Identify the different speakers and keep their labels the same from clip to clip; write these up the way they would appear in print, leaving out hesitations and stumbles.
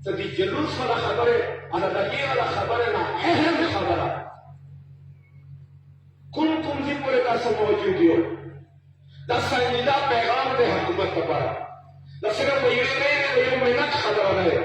Speaker 1: تدي جلوس ولا خبره على دقيقة ولا خبرنا أهم خبره كنتم في كل قسم موجودين ده سنجدا پیغام دے حکومت پر ده صرف یہ منت خبر ہے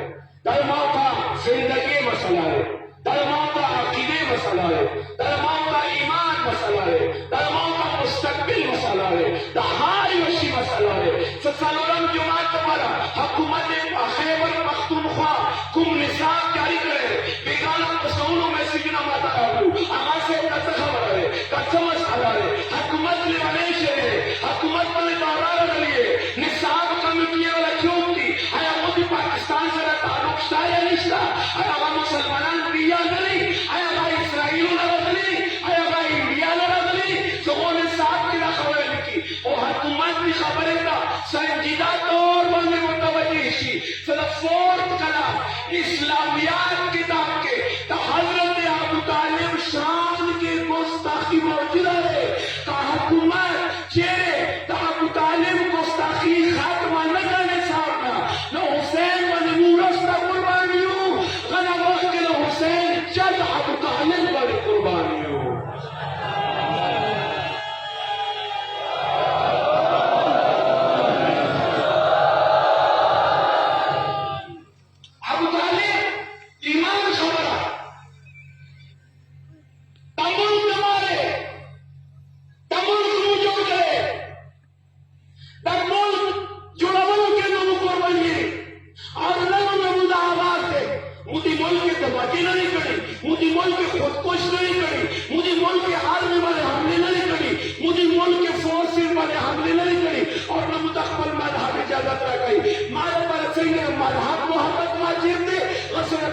Speaker 1: ده موتا زندگی مسئلہ ہے ده موتا عقیدے مسئلہ ہے ده موتا ایمان مسئلہ ہے ده موتا مستقبل مسئلہ ہے ده ہاری وشی مسئلہ ہے سسالورم جماعت تمہارا حکومت خیبر پختونخوا کم نصاب جاری کرے بیگانہ مسئولوں میں سجنہ ماتا رہو آغاز سے کتا خبر ہے کتا مسئلہ ہے حکومت لیوانیش ہے حکومت پر دوران رہیے نصاب کمیٹی والا کیوں تھی آیا مودی پاکستان سے تعلق شتا یا نشتا آیا وہ مسلمانان دیا نہیں آیا وہ اسرائیل لگا نہیں آیا وہ انڈیا لگا نہیں تو وہ نصاب کی خبر لکھی وہ حکومت کی خبریں تھا سنجیدہ طور پر متوجہ شی صرف فورت کلاس اسلامیات کتاب کے تو حضرت ابو طالب شان کے گستاخی موجود ہے کہ حکومت چہرے تو ابو طالب گستاخی خاتمہ نہ کرنے سامنا نہ حسین و نمورس کا قربانیوں غنا وقت کے نہ حسین چل ابو طالب بڑی قربانیوں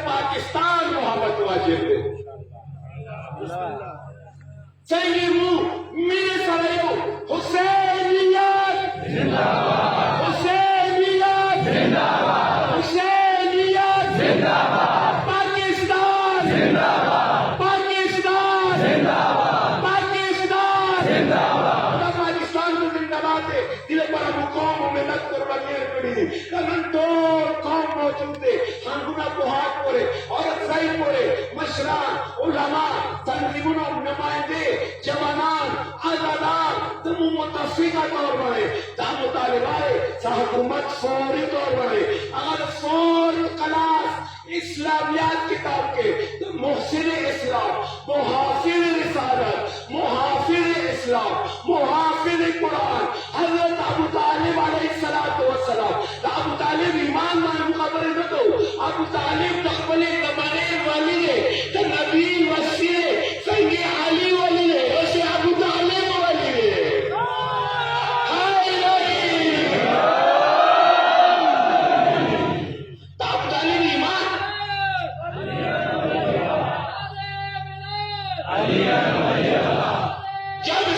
Speaker 1: पाकिस्तान मोहब्बत वाजिब है सही मेरे सरायो हुसैनियत जिंदाबाद हुसैनियत जिंदाबाद हुसैनियत जिंदाबाद पाकिस्तान जिंदाबाद पाकिस्तान जिंदाबाद पाकिस्तान जिंदाबाद पाकिस्तान को जिंदाबाद है दिल पर मुकाम में मत कुर्बानियां पड़ी कमन तो कौम मौजूद है संगुना बुहार पड़े और सही पड़े मशरान उलमा तंजीमों नुमाइंदे जवानान आजादार तुम मुतफिका तौर बने दाम तालिबाए हुकूमत फौरी तौर बने अगर फौरी क्लास इस्लामियात किताब के तो मुहसिन इस्लाम मुहाफिज रिसालत मुहाफिज इस्लाम मुहाफिज कुरान हजरत अबू तालिब अलैहिस्सलातु वस्सलाम अबू तालिब ईमान मालूम खबर न तो अबू तालिब तकबले तमने वाली है तो नबी वसीले संगे अली वाली है वैसे अबू तालिब वाली है हाय अबू तालिब ईमान जब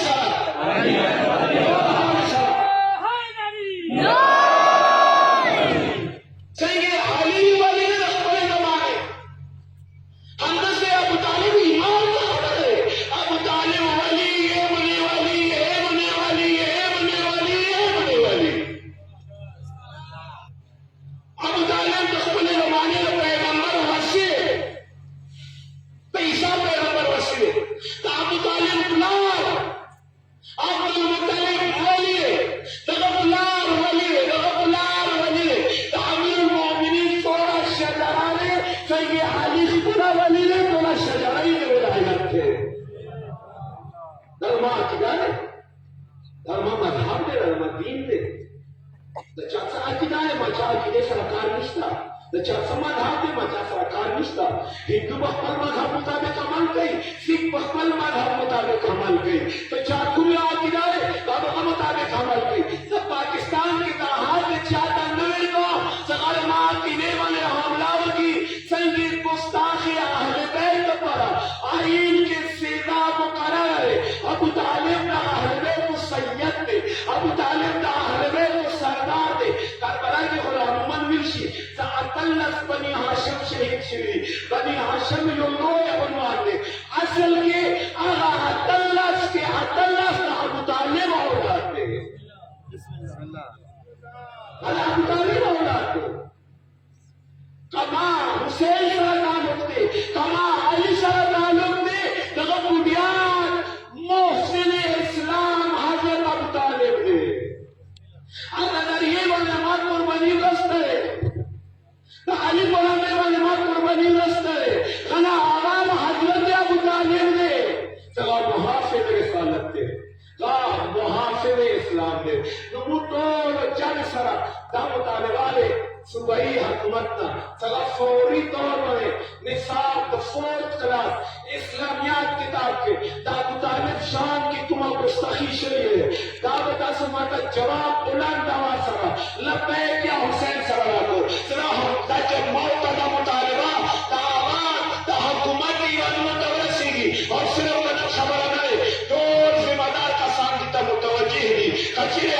Speaker 1: हिंदू बखपल मजहब मुताबिक अमल कई सिख बखपल मजहब मुताबिक अमल कई तो चाकुल आकिदाए बाबा मुताबिक अमल कई तो पाकिस्तान के तहाज चाहता नवे को सगाल मातीने वाले हमलावर की संगीत गुस्ताखी अहले बैत पर आईन के सीधा मुकर्रर है अबू तालिब ना अहले बैत को सैयद थे अबू तालिब ना अहले बैत को सरदार थे करबला के गुलाम मिर्शी तअतल्लस बनी हाशिम शहीद शरी बनी हाशिम योलोय बनवान ने असल के आगा अतल्लस के अतल्लस ना अबू तालिब औलाद थे बिस्मिल्लाह अबू तालिब औलाद थे कमा हुसैन सरा ताल्लुक दे कमा अली सरा ताल्लुक दे तगा बुनियाद मोहसिन इस्लाम हजरत अबू तालिब दे अगर ये वाला मात कुर्बानी रास्ता है तो अली बोलने वाले मात कुर्बानी रास्ता है खाना आवाम हजरत अबू तालिब दे तगा मुहाफिज रिसालत दे का मुहाफिज इस्लाम दे तो तो जग सरा दाम तालिबाले सुबही हुकूमत ना तगा फौरी तौर पर निसाब द फोर्थ क्लास इस्लामियात किताब के दाबू तालिब शान की तुम गुस्ताखी शरीय दाबता समाता जवाब बुलंद आवाज सरा लब्बैक या हुसैन सरा को सरा हम दा मौत दा मुतालिबा दा हुकूमत की वाली तवसीगी और सिर्फ खबर नहीं तो जिम्मेदार का सांगिता मुतवज्जिह दी कचरे